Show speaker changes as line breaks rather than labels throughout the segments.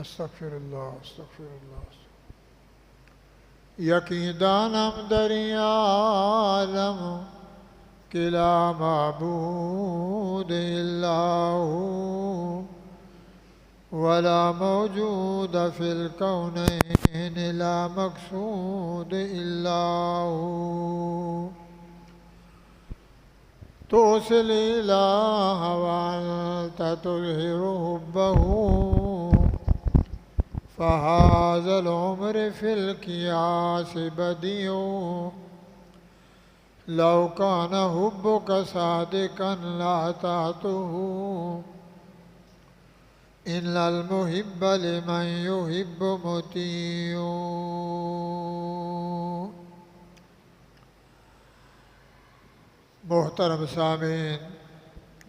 अस्तग़फ़िरुल्लाह अस्तग़फ़िरुल्लाह। यकीन दानम दरिया आलम कि ला माबूद इल्ला हू वला मौजूद फिल कौनैन ला मक़सूद इल्ला हू। तोसिल इलाह व अन्त तुज़हिरु हुब्बहू फ़हाज़ल उम्र फ़िल क़ियास बदिउ लौ कान हुब्बुका सादिकन ला तातुहु इन्नल मुहिब्ब लिमन युहिब्बु मुतीउ। मोहतरम सामीन,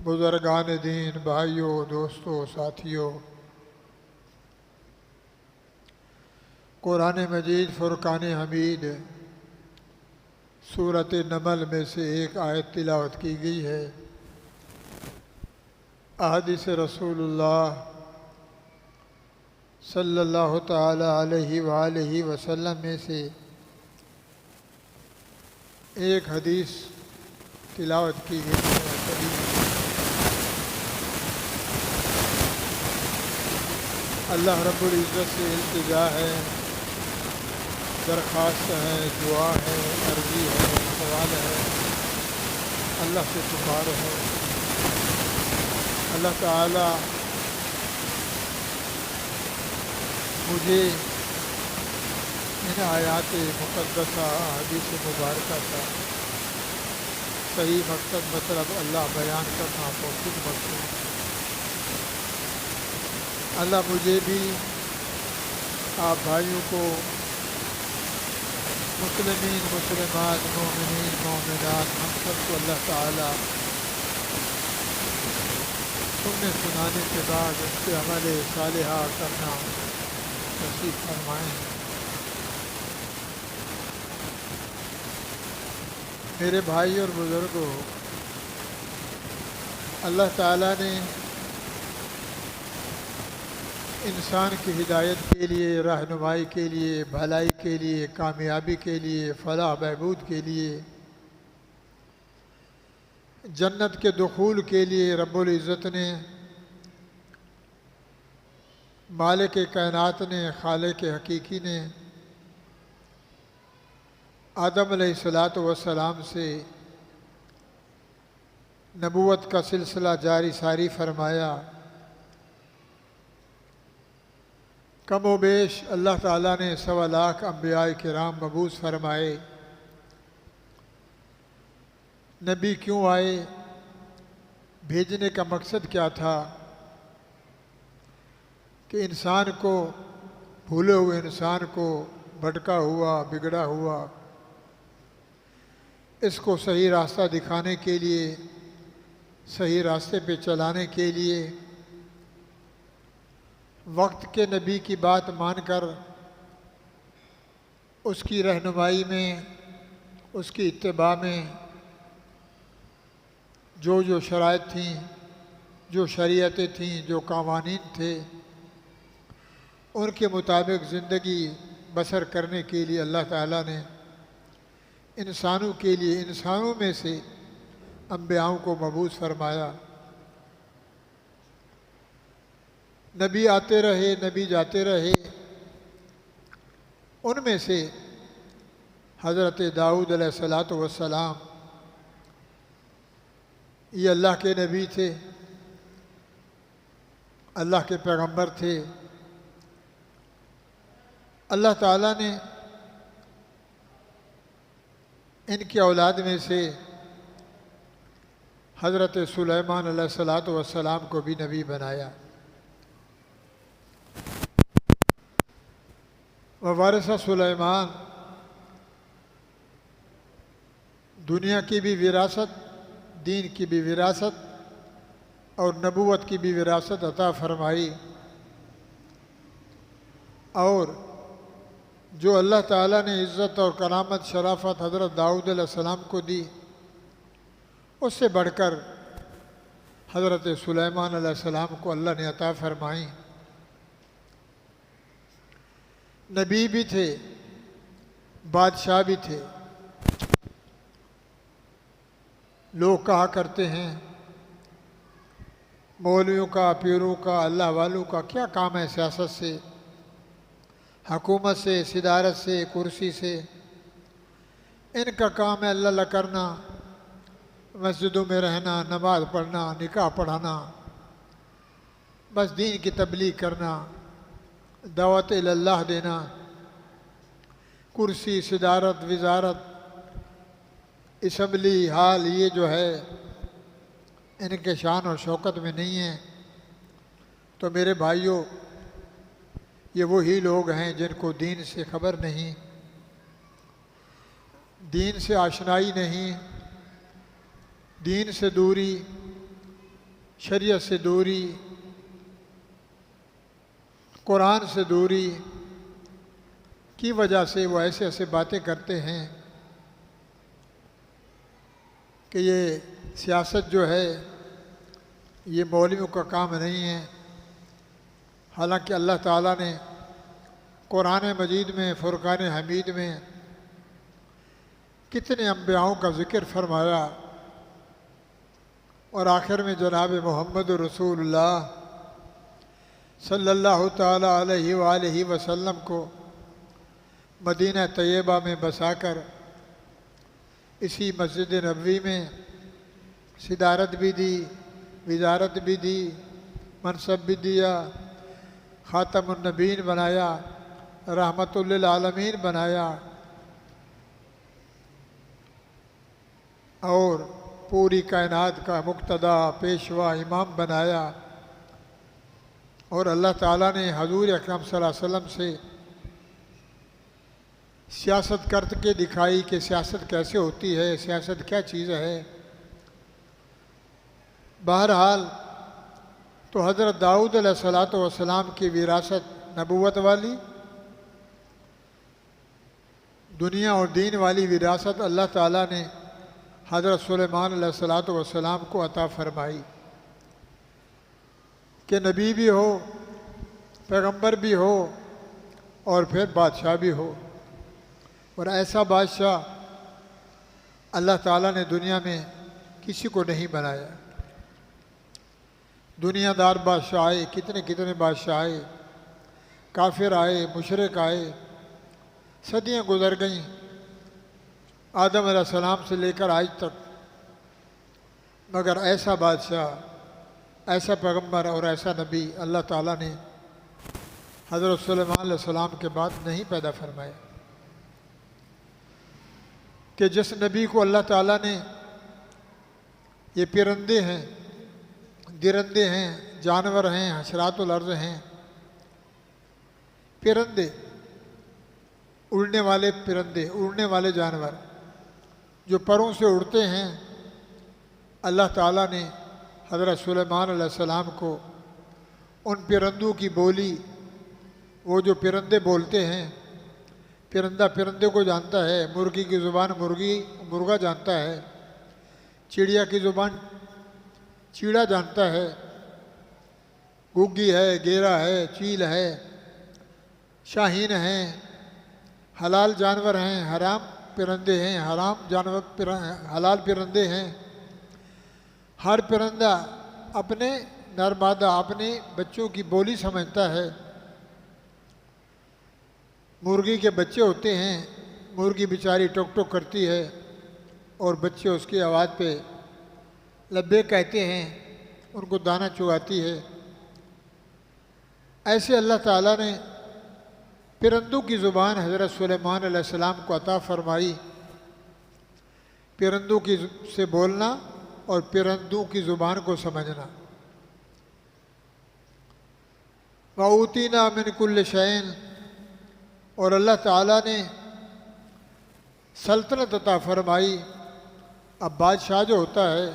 बुज़ुर्गान दीन, भाइयों, दोस्तों, साथियों, कुरान मजीद फ़ुरक़ान हमीद सूरत नमल में से एक आयत तिलावत की गई है। अहदीस रसूलुल्लाह सल्लल्लाहु ताला अलैहि वसल्लम में से एक हदीस तिलावत की गई है। अल्लाह रब्बुल इज़्ज़त से इल्तिजा है, दरख्वास्त है, दुआ है, अर्ज़ी है, सवाल है, अल्लाह से पुकार है। अल्लाह ताला मुझे इन आयात मुक़द्दसा हदीस मुबारका का सही मकसद मतलब अल्लाह बयान करना तौफ़ीक़ बख्शे। अल्लाह मुझे भी आप भाइयों को, मुस्लिमीन, मुसलमान, मोमिनीन, मोमिनात, हम सबको अल्लाह ताला सुनने सुनाने के बाद उसके अमल सालिहा करना नसीब फरमाएँ। मेरे भाई और बुज़ुर्गों, अल्लाह ताला ने इंसान की हिदायत के लिए, रहनुमाई के लिए, भलाई के लिए, कामयाबी के लिए, फलाह बहबूद के लिए, जन्नत के दुखूल के लिए रब्बुल इज़्ज़त ने, मालिक कायनात ने, खालिक हकीकी ने आदम अलैहिस्सलातु वस्सलाम से नबूवत का सिलसिला जारी सारी फरमाया। कम व बेश अल्लाह ताला ने 1.25 लाख अम्बिया किराम मबूस फरमाए। नबी क्यों आए, भेजने का मकसद क्या था कि इंसान को, भूले हुए इंसान को, भटका हुआ, बिगड़ा हुआ, इसको सही रास्ता दिखाने के लिए, सही रास्ते पे चलाने के लिए, वक्त के नबी की बात मानकर उसकी रहनुमाई में, उसकी इत्तिबा में जो जो शराइत थीं, जो शरीयतें थीं, जो कावानीन थे, उनके मुताबिक ज़िंदगी बसर करने के लिए अल्लाह ताला ने इंसानों के लिए, इंसानों में से अम्बियाओं को मबूस फरमाया। नबी आते रहे, नबी जाते रहे। उनमें से हज़रत दाऊद अलैहिस्सलातु वस्सलाम ये अल्लाह के नबी थे, अल्लाह के पैगंबर थे। अल्लाह ताला ने इनकी औलाद में से हज़रत सुलेमान अलैहिस्सलातु वस्सलाम को भी नबी बनाया। वारिसा सुलेमान दुनिया की भी विरासत, दीन की भी विरासत और नबूवत की भी विरासत अता फरमाई। और जो अल्लाह ताला ने इज़्ज़त और करामत, शराफत हज़रत दाऊद अलैहिस्सलाम को दी, उससे बढ़कर हज़रत सुलेमान अलैहिस्सलाम को अल्लाह ने अता फरमाई। नबी भी थे, बादशाह भी थे। लोग कहा करते हैं मौलवियों का, पीरों का, अल्लाह वालों का क्या काम है सियासत से, हुकूमत से, सिदारत से, कुर्सी से। इनका काम है अल्लाह अल्लाह करना, मस्जिदों में रहना, नमाज पढ़ना, निकाह पढ़ाना, बस दीन की तबलीग करना, दावत इल्लल्लाह देना, कुर्सी, सिदारत, वजारत, इसम्बली हाल ये जो है इनके शान और शौकत में नहीं है। तो मेरे भाइयों, ये वही लोग हैं जिनको दीन से खबर नहीं, दीन से आशनाई नहीं, दीन से दूरी, शरीयत से दूरी, कुरान से दूरी की वजह से वो ऐसे ऐसे बातें करते हैं कि ये सियासत जो है ये मौलवियों का काम नहीं है। हालांकि अल्लाह ताला ने कुरान मजीद में, फुरकान हमीद में कितने अम्बियाओं का ज़िक्र फरमाया और आखिर में जनाब मोहम्मद रसूलुल्लाह सल्लल्लाहु ताला अलैहि वसल्लम को मदीना तैयबा में बसाकर इसी मस्जिद नबवी में सिदारत भी दी, विजारत भी दी, मनसब भी दिया, ख़ातमुन नबीन बनाया, रहमतुल लिल आलमीन बनाया और पूरी कायनात का मुक्तदा पेशवा इमाम बनाया। और अल्लाह ताला ने हजूर अकरम सल्लल्लाहु अलैहि वसल्लम से सियासत करके दिखाई कि सियासत कैसे होती है, सियासत क्या चीज़ है। बहरहाल तो हज़रत दाऊद अलैहिस्सलातु वस्सलाम की विरासत नबूवत वाली, दुनिया और दीन वाली विरासत अल्लाह ताला ने हज़रत सुलेमान अलैहिस्सलातु वस्सलाम को अता फरमाई कि नबी भी हो, पैगंबर भी हो और फिर बादशाह भी हो। और ऐसा बादशाह अल्लाह ताला ने दुनिया में किसी को नहीं बनाया। दुनियादार बादशाह आए, कितने कितने बादशाह आए, काफिर आए, मुशरिक आए, सदियाँ गुजर गईं आदम अलैहिस्सलाम से लेकर आज तक, मगर ऐसा बादशाह, ऐसा पैगंबर और ऐसा नबी अल्लाह ताला ने हज़रत सुलेमान अलैहिस्सलाम के बाद नहीं पैदा फरमाया कि जिस नबी को अल्लाह ताला ने, ये परिंदे हैं, गिरंदे हैं, जानवर हैं, हशरातुल अर्ज़ हैं, परिंदे, उड़ने वाले परिंदे, उड़ने वाले जानवर जो परों से उड़ते हैं, अल्लाह ताला ने हज़रत सुलेमान अलैहिस्सलाम को उन परिंदों की बोली, वो जो परिंदे बोलते हैं, परिंदा परिंदे को जानता है, मुर्गी की ज़ुबान मुर्गा जानता है, चिड़िया की ज़ुबान चीड़ा जानता है, गुग्गी है, गेरा है, चील है, शाहीन हैं, हलाल जानवर हैं, हराम परिंदे हैं, हराम जानवर हलाल परिंदे हैं। हर परिंदा अपने नर मादा, अपने बच्चों की बोली समझता है। मुर्गी के बच्चे होते हैं, मुर्गी बेचारी टोक टोक करती है और बच्चे उसकी आवाज़ पे लब्बे कहते हैं, उनको दाना चुगाती है। ऐसे अल्लाह ताला ने परिंदों की ज़ुबान हज़रत सुलेमान अलैहिस्सलाम को अता फरमाई। परिंदों की से बोलना और परिंदों की ज़ुबान को समझना। वऊतीना मिन कुल्ल शैइन, और अल्लाह ताला ने सल्तनत अता फरमाई। अब बादशाह जो होता है,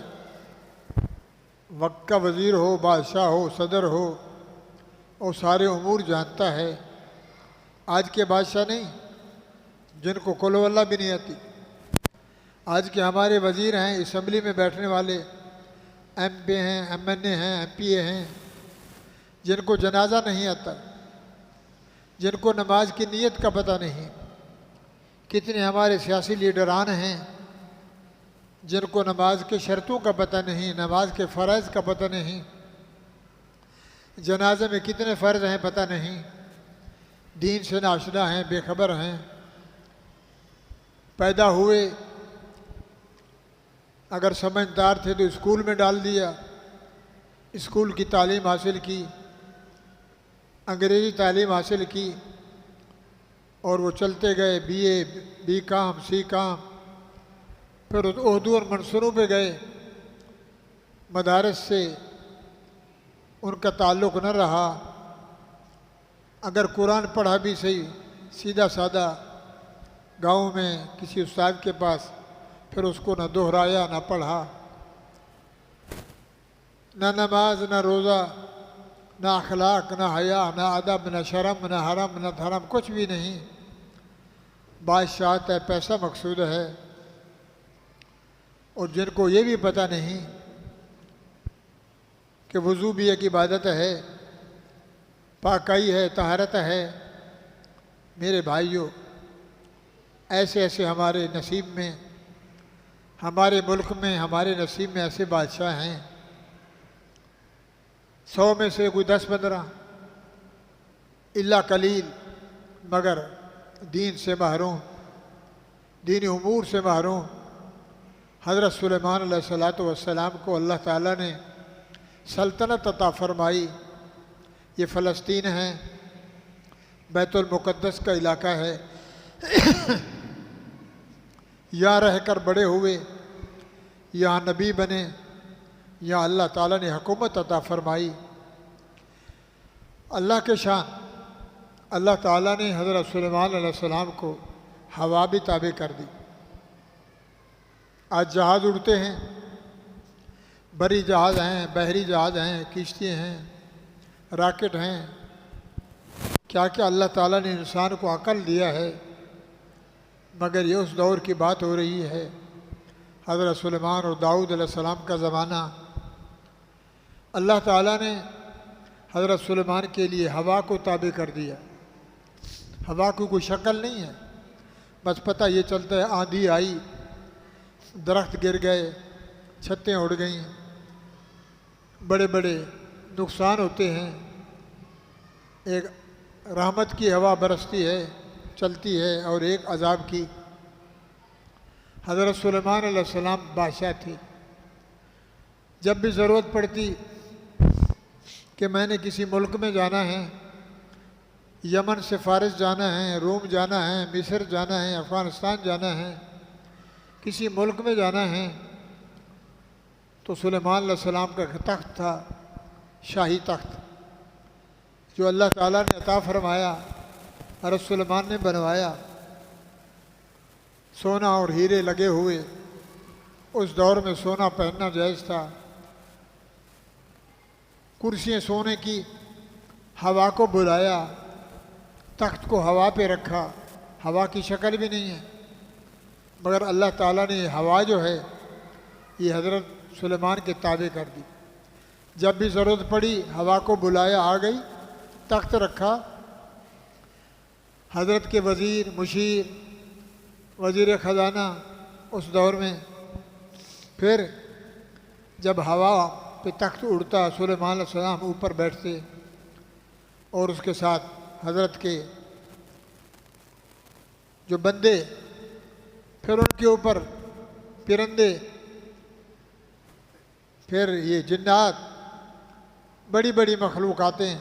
वक्त का वज़ीर हो, बादशाह हो, सदर हो, और सारे उमूर जानता है। आज के बादशाह नहीं जिनको कुल वल्लाह भी नहीं आती। आज के हमारे वज़ीर हैं, असम्बली में बैठने वाले MP हैं, MNA हैं, MPA हैं, जिनको जनाजा नहीं आता, जिनको नमाज की नीयत का पता नहीं। कितने हमारे सियासी लीडरान हैं जिनको नमाज के शर्तों का पता नहीं, नमाज के फ़र्ज़ का पता नहीं, जनाजे में कितने फ़र्ज़ हैं पता नहीं, दीन से नाशना हैं, बेखबर हैं। पैदा हुए, अगर समझदार थे तो स्कूल में डाल दिया, स्कूल की तालीम हासिल की, अंग्रेज़ी तालीम हासिल की और वो चलते गए BA, BCom, CCom, फिर उर्दू और मंसूरों पे गए, मदारस से उनका ताल्लुक़ न रहा। अगर कुरान पढ़ा भी सही, सीधा साधा गांव में किसी उस्ताद के पास, फिर उसको न दोहराया न पढ़ा, न नमाज न रोज़ा न अखलाक न हया न अदब न शर्म न हरम न धर्म, कुछ भी नहीं। बादशाहत है, पैसा मकसूद है। और जिनको ये भी पता नहीं कि वज़ू भी एक इबादत है, पाकाई है, तहारत है। मेरे भाइयों, ऐसे ऐसे हमारे नसीब में, हमारे मुल्क में, हमारे नसीब में ऐसे बादशाह हैं। 100 में से कोई 10-15 इल्ला कलील, मगर दीन से महरूम, दीनी उमूर से महरूम। हज़रत सुलेमान अलैहिस्सलाम को अल्लाह ताला ने सल्तनत अता फरमाई। ये फ़लस्तीन है, बैतुल मुक़द्दस का इलाका है। यहाँ रहकर बड़े हुए, यहाँ नबी बने, यहाँ अल्लाह ताला ने हुकूमत अता फरमाई। अल्लाह के शान, अल्लाह ताला ने हज़रत सुलेमान अलैहिस्सलाम को हवा भी ताबे कर दी। आज जहाज़ उड़ते हैं, बड़ी जहाज़ हैं, बहरी जहाज़ हैं, किश्तियाँ हैं, रॉकेट हैं। क्या क्या अल्लाह ताला ने इंसान को अकल दिया है। मगर ये उस दौर की बात हो रही है, हज़रत सुलेमान और दाऊद अलैहिस्सलाम का ज़माना। अल्लाह ताला ने हज़रत सुलेमान के लिए हवा को ताबे कर दिया। हवा की कोई शक्ल नहीं है, बस पता ये चलता है आंधी आई, दरख्त गिर गए, छतें उड़ गईं, बड़े बड़े नुकसान होते हैं। एक रहमत की हवा बरसती है, चलती है, और एक अजाब की। हज़रत सुलेमान अलैहिस्सलाम बादशाह थे। जब भी ज़रूरत पड़ती कि मैंने किसी मुल्क में जाना है, यमन से फ़ारिस जाना है, रोम जाना है, मिस्र जाना है, अफ़गानिस्तान जाना है, किसी मुल्क में जाना है, तो सुलेमान अलैहिस्सलाम का तख्त था, शाही तख्त, जो अल्लाह ताला ने अता फरमाया, हज़रत सुलेमान ने बनवाया। सोना और हीरे लगे हुए, उस दौर में सोना पहनना जायज़ था। कुर्सियाँ सोने की, हवा को बुलाया, तख्त को हवा पे रखा। हवा की शक्ल भी नहीं है, मगर अल्लाह ताला ने हवा जो है ये हज़रत सुलेमान के ताबे कर दी। जब भी ज़रूरत पड़ी हवा को बुलाया, आ गई, तख्त रखा। हज़रत के वज़ीर, मुशीर, वज़ीर ख़जाना उस दौर में। फिर जब हवा पे तख्त उड़ता, सुलेमान अलैहिस्सलाम ऊपर बैठते और उसके साथ हज़रत के जो बंदे, फिर उनके ऊपर परिंदे, फिर ये जिन्नात, बड़ी बड़ी मखलूक़ातें।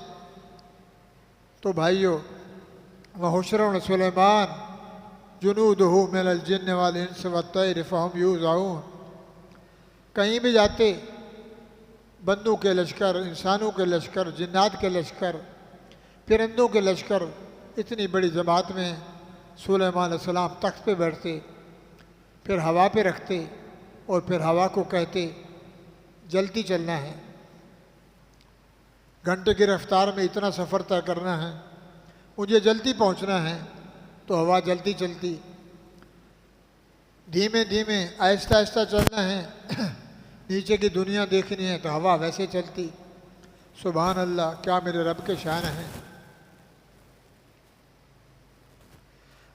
तो भाइयों, वहुश्रुन सुलेमान जुनूदहु मिनल जिन्न वल इंस वत्तैर फहुम यूज़ऊन। कहीं भी जाते, बंदों के लश्कर, इंसानों के लश्कर, जिन्नात के लश्कर, परिंदों के लश्कर, इतनी बड़ी जमात में सुलेमान अलैहिस्सलाम तख्त पे बैठते, फिर हवा पे रखते और फिर हवा को कहते जल्दी चलना है, घंटे की रफ्तार में इतना सफ़र तय करना है, मुझे जल्दी पहुंचना है। तो हवा जल्दी चलती, धीमे धीमे आहिस्ता आहिस्ता चलना है, नीचे की दुनिया देखनी है तो हवा वैसे चलती। सुभान अल्लाह, क्या मेरे रब के शान हैं।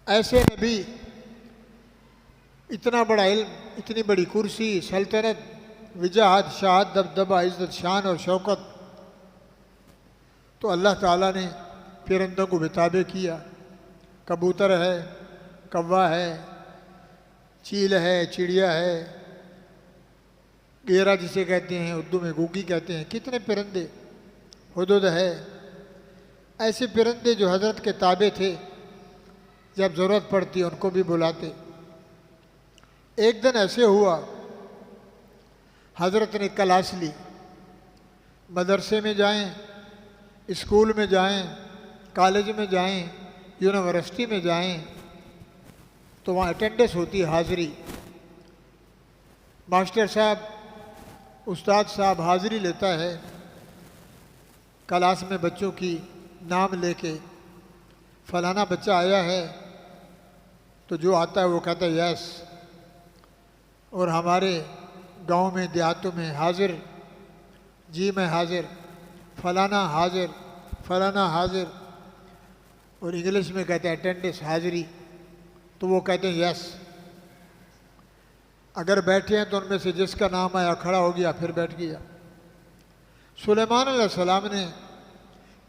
ऐसे नबी, इतना बड़ा इल्म, इतनी बड़ी कुर्सी, सल्तनत, विजाहत, शाहत, दबदबा, इज़्ज़त, शान और शौकत, तो अल्लाह ताला ने परिंदों को बेताबे किया। कबूतर है, कौवा है, चील है, चिड़िया है, गेरा जिसे कहते हैं, उर्दू में गुगी कहते हैं, कितने परिंदे, हुदुद है। ऐसे परिंदे जो हज़रत के ताबे थे, जब ज़रूरत पड़ती उनको भी बुलाते। एक दिन ऐसे हुआ, हज़रत ने क्लास ली, मदरसे में जाएं, स्कूल में जाएं, कॉलेज में जाएं, यूनिवर्सिटी में जाएं, तो वहाँ अटेंडेंस होती है, हाज़िरी। मास्टर साहब, उस्ताद साहब हाज़िरी लेता है क्लास में बच्चों की, नाम लेके फलाना बच्चा आया है, तो जो आता है वो कहता है यस। और हमारे गांव में, देहातों में हाजिर, जी मैं हाजिर, फलाना हाजिर, फलाना हाजिर। और इंग्लिश में कहते हैं अटेंडेंस, हाजिरी, तो वो कहते हैं यस। अगर बैठे हैं तो उनमें से जिसका नाम आया खड़ा हो गया, फिर बैठ गया। सुलेमान अलैहिस्सलाम ने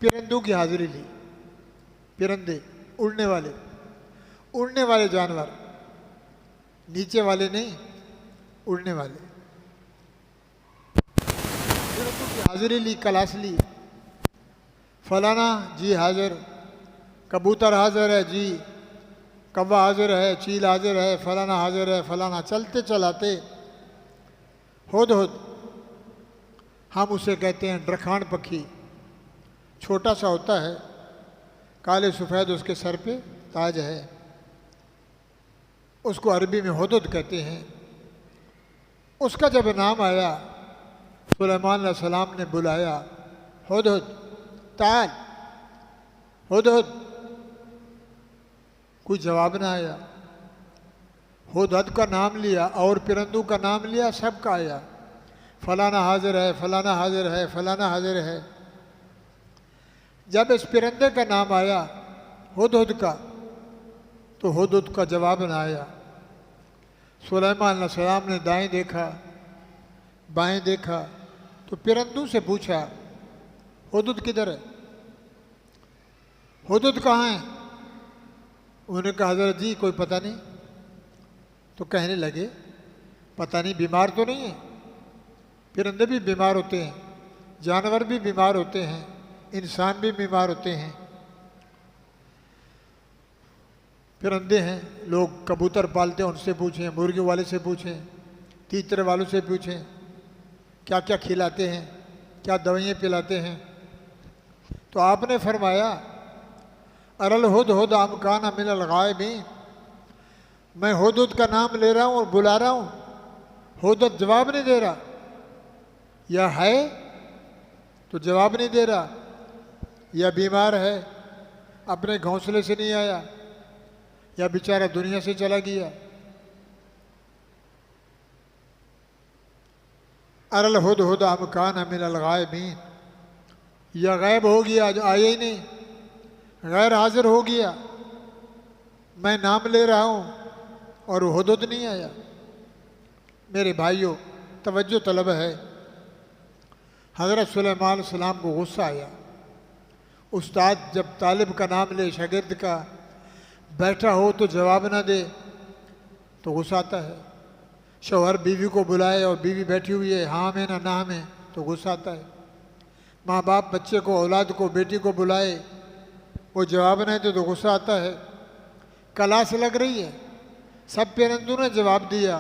परिंदों की हाजिरी ली। परिंदे, उड़ने वाले जानवर, नीचे वाले नहीं, उड़ने वाले। परिंदों की हाजिरी ली, क्लास ली। फलाना जी हाजिर, कबूतर हाजिर है जी, कौवा हाजिर है, चील हाजिर है, फलाना हाजिर है, फलाना। चलते चलाते हुदहुद, हम उसे कहते हैं डरखान पक्षी, छोटा सा होता है, काले सफ़ेद उसके सर पे ताज है, उसको अरबी में हुदहुद कहते हैं। उसका जब नाम आया, सुलेमान अलैहिस्सलाम ने बुलाया, हुदहुद ताल, हुदहुद, कोई जवाब ना आया। हुदहुद का नाम लिया और परिंदों का नाम लिया, सबका आया, फलाना हाजिर है, फलाना हाजिर है, फलाना हाजिर है। जब इस परिंदे का नाम आया हुदहुद का, तो हुदहुद का जवाब ना आया। सुलेमान अलैहिस्सलाम ने दाएं देखा, बाएं देखा, तो परिंदों से पूछा हुदहुद किधर है, हुदहुद कहाँ है? उन्होंने कहा हज़रत जी कोई पता नहीं। तो कहने लगे पता नहीं, बीमार तो नहीं है? परिंदे भी बीमार होते हैं, जानवर भी बीमार होते हैं, इंसान भी बीमार होते हैं। परिंदे हैं, लोग कबूतर पालते हैं, उनसे पूछें, मुर्गियों वाले से पूछें, तीतरे वालों से पूछें क्या क्या खिलाते हैं, क्या दवाइयाँ पिलाते हैं। तो आपने फरमाया अरल हुदहुद अम कान मिनल गायबीन, मैं हुदहुद का नाम ले रहा हूँ और बुला रहा हूँ, हुदहुद जवाब नहीं दे रहा, या है तो जवाब नहीं दे रहा, या बीमार है, अपने घोंसले से नहीं आया, या बेचारा दुनिया से चला गया। अरल हुदहुद अम कान मिनल गायबीन, या गायब हो गया, आज आया ही नहीं, गैर हाजिर हो गया। मैं नाम ले रहा हूँ और हुदहुद नहीं आया। मेरे भाइयों, तवज्जो तलब है। हज़रत सुलेमान अलैहिस्सलाम को गुस्सा आया। उस्ताद जब तालिब का नाम ले, शागिर्द का, बैठा हो तो जवाब ना दे तो गुस्सा आता है। शौहर बीवी को बुलाए और बीवी बैठी हुई है, हाँ में ना में, तो गुस्सा आता है। माँ बाप बच्चे को, औलाद को, बेटी को बुलाए, वो जवाब नहीं दे तो गुस्सा आता है। क्लास लग रही है, सब परिंदों ने जवाब दिया,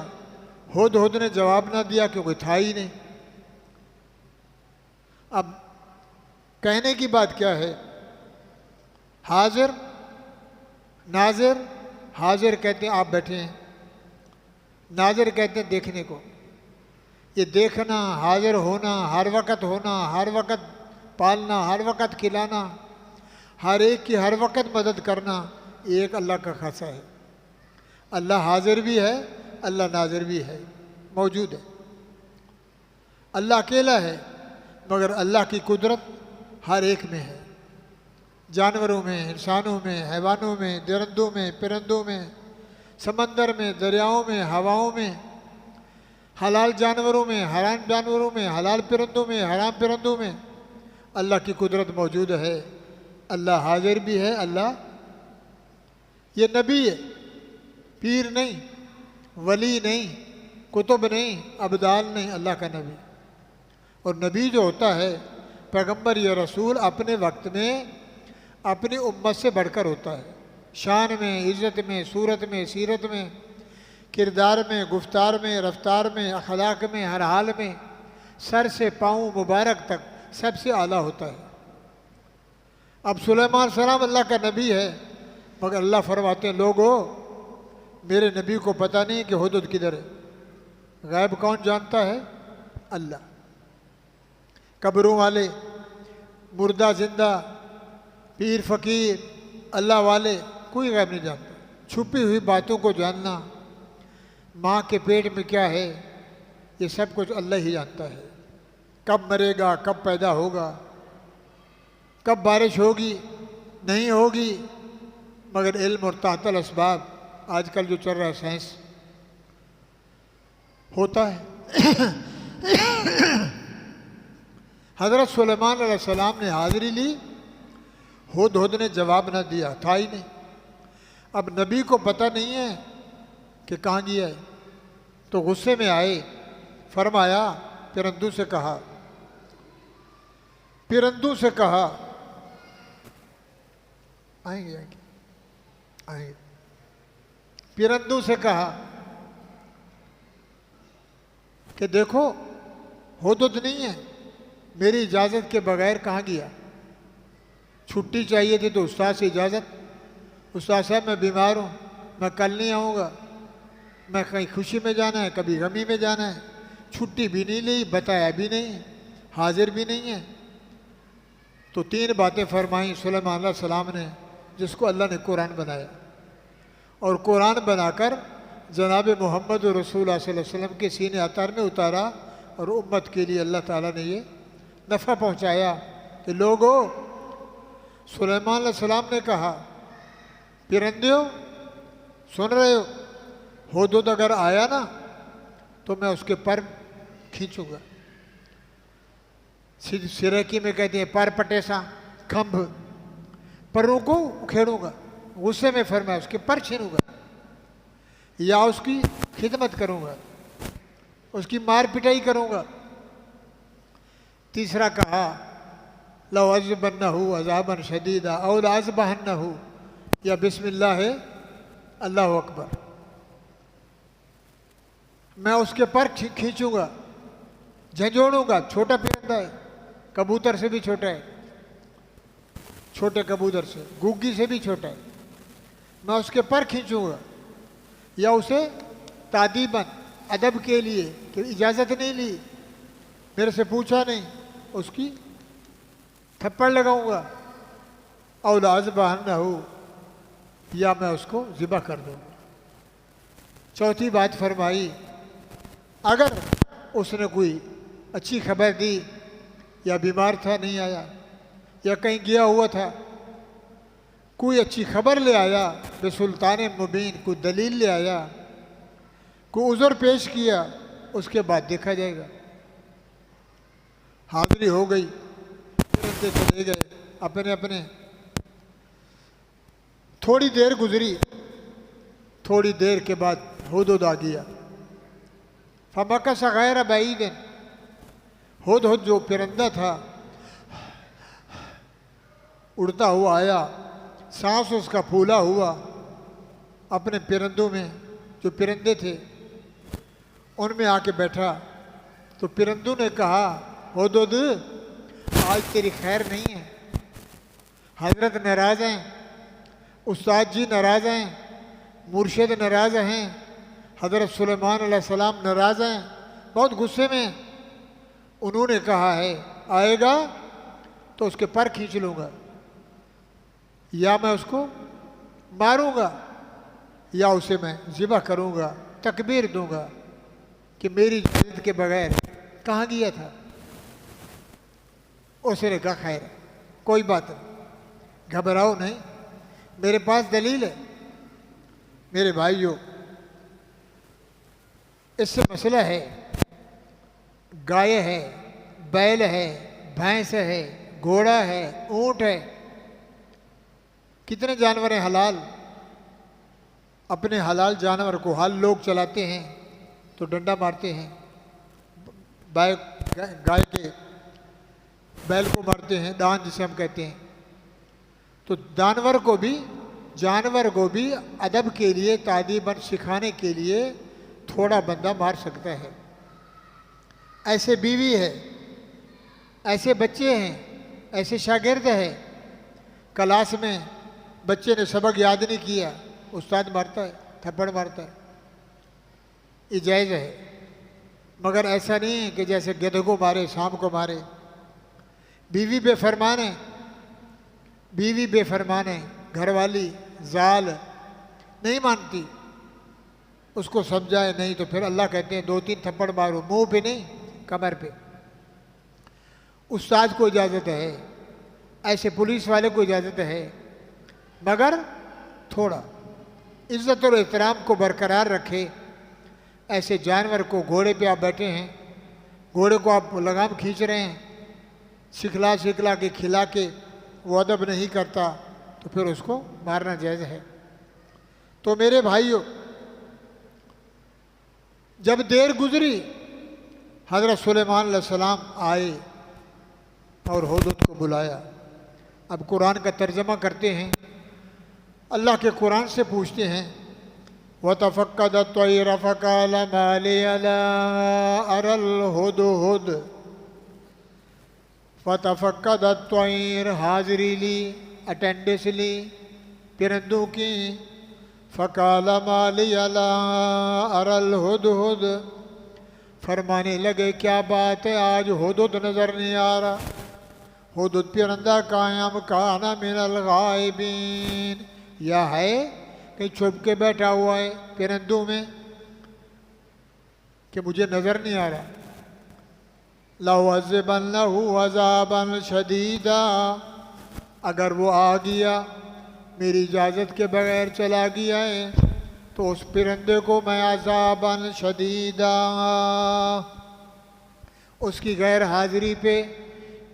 हुदहुद ने जवाब ना दिया क्योंकि था ही नहीं। अब कहने की बात क्या है? हाजिर नाजिर, हाजिर कहते हैं आप बैठे हैं, नाजिर कहते हैं देखने को। ये देखना, हाजिर होना, हर वक़्त होना, हर वक़्त पालना, हर वक़्त खिलाना, हर एक की हर वक़्त मदद करना, ये एक अल्लाह का खासा है। अल्लाह हाजिर भी है, अल्लाह नाजिर भी है, मौजूद है। अल्लाह अकेला है, मगर अल्लाह की कुदरत हर एक में है, जानवरों में, इंसानों में, हैवानों में, दरिंदों में, परिंदों में, समंदर में, दरियाओं में, हवाओं में, हलाल जानवरों में, हराम जानवरों में, हलाल परिंदों में, हराम परिंदों में अल्लाह की कुदरत मौजूद है। अल्लाह हाजिर भी है। अल्लाह ये नबी है, पीर नहीं, वली नहीं, कुतुब नहीं, अब्दाल नहीं, अल्लाह का नबी। और नबी जो होता है, पैगंबर या रसूल, अपने वक्त में अपनी उम्मत से बढ़कर होता है, शान में, इज़्ज़त में, सूरत में, सीरत में, किरदार में, गुफ्तार में, रफ्तार में, अखलाक में, हर हाल में सर से पाँव मुबारक तक सबसे आला होता है। अब सुलेमान सलाम अल्लाह का नबी है, मगर अल्लाह फरमाते हैं लोगों मेरे नबी को पता नहीं कि हुदुद किधर है। गैब कौन जानता है? अल्लाह। कब्रों वाले, मुर्दा जिंदा, पीर फकीर, अल्लाह वाले कोई गैब नहीं जानता। छुपी हुई बातों को जानना, माँ के पेट में क्या है ये सब कुछ अल्लाह ही जानता है। कब मरेगा, कब पैदा होगा, कब बारिश होगी नहीं होगी, मगर इल्म और तातल असबाब आजकल जो चल रहा है साइंस होता है। हज़रत सुलेमान अलैहिस्सलाम ने हाज़िरी ली, हुद ने जवाब न दिया, था ही नहीं। अब नबी को पता नहीं है कि कहाँ गया है, तो गुस्से में आए, फरमाया पिरंदू से कहा, पिरंदू से कहा, आएंगे आएंगे आएंगे, पिरंदू से कहा कि देखो हुदुद नहीं है, मेरी इजाज़त के बगैर कहाँ गया। छुट्टी चाहिए थी तो उस्ताद से इजाज़त, उस्ताद साहब मैं बीमार हूँ, मैं कल नहीं आऊँगा, मैं कहीं खुशी में जाना है, कभी गमी में जाना है। छुट्टी भी नहीं ली, बताया भी नहीं, हाजिर भी नहीं है। तो तीन बातें फरमाई सुलेमान अलैहिस्सलाम ने, जिसको अल्लाह ने कुरान बनाया, और कुरान बनाकर जनाब मोहम्मद रसूलुल्लाह सल्लल्लाहु अलैहि वसल्लम के सीने अतार में उतारा, और उम्मत के लिए अल्लाह ताला ने ये नफ़ा पहुँचाया कि लोगों सुलेमान अलैहिस्सलाम ने कहा, पिरंदियों सुन रहे हो, हुदुद अगर आया ना तो मैं उसके पर खींचूंगा। सिरकी में कहते हैं पर पटेसा, खंभ, परों को उखेड़ूंगा। गुस्से में फरमाया उसके पर छीनूंगा या उसकी खिदमत करूंगा, उसकी मार पिटाई करूंगा। तीसरा कहा लौ अज़बन्नहु अज़ाबन शदीदा औ लाज़बहन्नहु, या बिस्मिल्लाह है अल्लाहु अकबर, मैं उसके पर खींचूंगा, झंझोड़ूंगा। छोटा परिंदा है, कबूतर से भी छोटा है, छोटे कबूतर से, गुग्गी से भी छोटा है। मैं उसके पर खींचूंगा, या उसे तादीबन अदब के लिए कि इजाज़त नहीं ली, मेरे से पूछा नहीं, उसकी थप्पड़ लगाऊंगा। और लाज़बहन्नहु, या मैं उसको ज़िबा कर दूंगा। चौथी बात फरमाई, अगर उसने कोई अच्छी खबर दी, या बीमार था नहीं आया, या कहीं गया हुआ था, कोई अच्छी खबर ले आया, बेसुल्तान मुबीन, कोई दलील ले आया, कोई उज़र पेश किया, उसके बाद देखा जाएगा। हाज़िरी हो गई, फिर चले गए अपने अपने। थोड़ी देर गुजरी, थोड़ी देर के बाद हुदुद आ गया। फमकस गैर बईदिन, हुदहुद जो परिंदा था उड़ता हुआ आया, सांस उसका फूला हुआ, अपने परिंदों में जो परिंदे थे उनमें आके बैठा। तो परिंदों ने कहा, हुदहुद आज तेरी खैर नहीं है, हजरत नाराज़ हैं, उस्ताद जी नाराज़ हैं, मुर्शिद नाराज़ हैं, हज़रत सुलेमान अलैहिस्सलाम नाराज़ हैं, बहुत गुस्से में। उन्होंने कहा है आएगा तो उसके पर खींच लूँगा, या मैं उसको मारूंगा, या उसे मैं ज़िबा करूँगा, तकबीर दूंगा कि मेरी इजाज़त के बगैर कहाँ गया था। उसने कहा खैर कोई बात नहीं, घबराओ नहीं, मेरे पास दलील है। मेरे भाइयों, इससे मसला है, गाय है, बैल है, भैंस है, घोड़ा है, ऊँट है, कितने जानवर हैं हलाल। अपने हलाल जानवर को हल लोग चलाते हैं तो डंडा मारते हैं, गाय के बैल को मारते हैं, दान जिसे हम कहते हैं। तो जानवर को भी जानवर को भी अदब के लिए, तादीबन सिखाने के लिए थोड़ा बंदा मार सकता है। ऐसे बीवी है, ऐसे बच्चे हैं, ऐसे शागिर्द है, क्लास में बच्चे ने सबक याद नहीं किया, उस्ताद मारता है, थप्पड़ मारता है, ये जायज़ है। मगर ऐसा नहीं है कि जैसे गधे को मारे, शाम को मारे। बीवी बेफरमान है, बीवी बेफरमान है, घरवाली जाल नहीं मानती, उसको समझाए नहीं तो फिर अल्लाह कहते हैं 2-3 थप्पड़ मारो, मुंह पे नहीं, कमर पे। उस्ताद को इजाज़त है, ऐसे पुलिस वाले को इजाज़त है, मगर थोड़ा इज़्ज़त और एहतराम को बरकरार रखे। ऐसे जानवर को, घोड़े पे आप बैठे हैं, घोड़े को आप लगाम खींच रहे हैं, सिखला सिखला के खिला के वो अदब नहीं करता तो फिर उसको मारना जायज़ है। तो मेरे भाइयों, जब देर गुजरी, हज़रत सुलेमान अलैहिस्सलाम आए और हुदहुद को बुलाया। अब कुरान का तर्जमा करते हैं, अल्लाह के कुरान से पूछते हैं, वतफ़क़्क़द अत-तय्र फ़क़ाल मा लिय ला अरल हुदहुद। वतफ़क़्क़द अत-तय्र हाज़िरी ली, अटेंडेंस ली परिंदों की। फ़क़ाल मा लिय ला अरल हुदहुद, फरमाने लगे क्या बात है, आज हुदहुद नज़र नहीं आ रहा। हुदहुद परिंदा कायम काना मिनल गायबीन, या है कहीं छुप के बैठा हुआ है परिंदों में कि मुझे नज़र नहीं आ रहा। लअज़िबन्नहु अज़ाबन शदीदा, अगर वो आ गया, मेरी इजाज़त के बगैर चला गया है, तो उस परिंदे को मैं अज़ाबन शदीदा, उसकी गैर हाज़िरी पे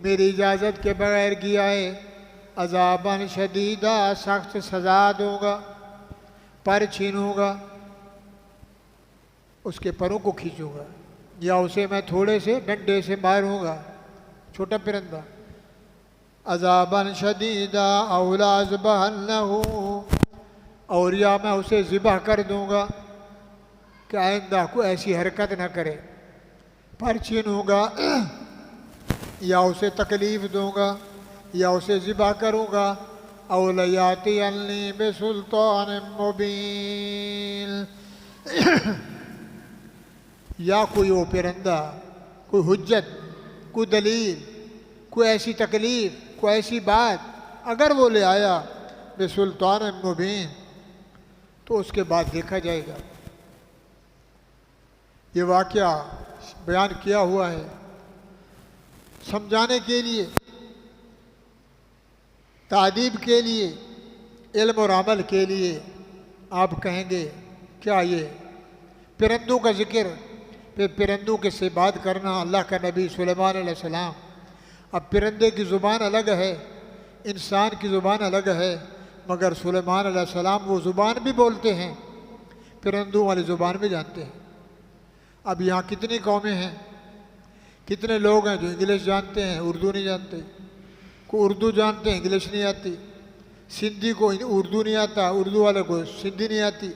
मेरी इजाज़त के बगैर किया है, अज़ाबन शदीदा, सख्त सज़ा दूँगा, पर छीनूँगा, उसके परों को खींचूँगा, या उसे मैं थोड़े से डंडे से मारूँगा, छोटा परिंदा। अज़ाबन शदीदा औ लाज़बहन्नहु, और या मैं उसे ज़िबह कर दूँगा कि आइंदा को ऐसी हरकत न करे, पर छीनूँगा, या उसे तकलीफ़ दूँगा, या उसे ज़िबह करूँगा। औ लयातियन्नी बिसुल्तान मुबीन, या कोई वो परिंदा, कोई हुज्जत, कोई दलील, कोई ऐसी तकलीफ़, कोई ऐसी बात अगर वो ले आया बिसुल्तान मुबीन, तो उसके बाद देखा जाएगा। ये वाक़या बयान किया हुआ है समझाने के लिए, तादीब के लिए, इल्म और अमल के लिए। आप कहेंगे क्या ये परिंदों का ज़िक्र, फिर परिंदों के से बात करना, अल्लाह का नबी सुलेमान अलैहिस्सलाम। अब परिंदे की ज़ुबान अलग है, इंसान की ज़ुबान अलग है, मगर सुलेमान अलैहिस्सलाम वो ज़ुबान भी बोलते हैं, परिंदों वाली ज़ुबान भी जानते हैं। अब यहाँ कितनी कौमें हैं, कितने लोग हैं जो इंग्लिश जानते हैं, उर्दू नहीं जानते, को उर्दू जानते हैं, इंग्लिश नहीं आती, सिंधी को उर्दू नहीं आता, उर्दू वाले को सिंधी नहीं आती,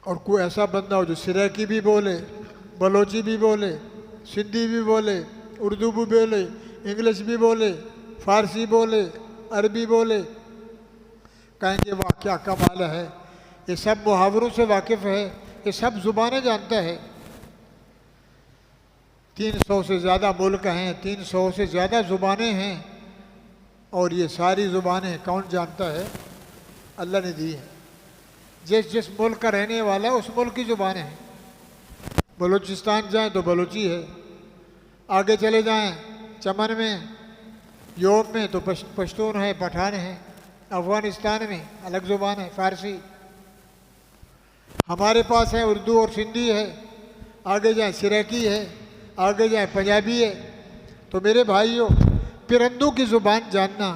और कोई ऐसा बंदा हो जो सिरैकी भी बोले, बलोची भी बोले, सिंधी भी बोले, उर्दू भी बोले, इंग्लिश भी बोले, फ़ारसी बोले, अरबी बोले। कहेंगे वाह क्या कमाल है, ये सब मुहावरों से वाकिफ़ है, ये सब ज़ुबानें जानता है। 300 से ज़्यादा मुल्क हैं, 300 से ज़्यादा ज़ुबानें हैं, और ये सारी ज़ुबानें कौन जानता है? अल्लाह ने दी है। जिस जिस मुल्क का रहने वाला उस मुल्क की ज़ुबानें हैं। बलूचिस्तान जाएं तो बलूची है, आगे चले जाएं चमन में, यूरोप में तो पश्तून है, पठान है, अफ़गानिस्तान में अलग ज़ुबान है, फ़ारसी। हमारे पास है उर्दू और सिंधी है, आगे जाएं सिरैकी है, आगे जाए पंजाबी है। तो मेरे भाइयों, परिंदों की ज़ुबान जानना,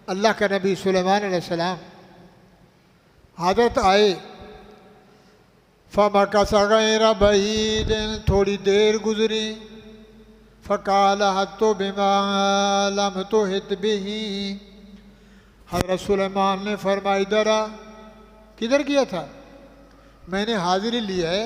अल्लाह का नबी सुलेमान अलैहिस्सलाम हज़रत आए, फ़मकसा गैरा बईदिन, थोड़ी देर गुजरी, फ़क़ाल हत्तु बिमा लम तुहित बिही, हज़रत सुलेमान ने फरमाया इधर आ। किधर गया था? मैंने हाजिरी ली है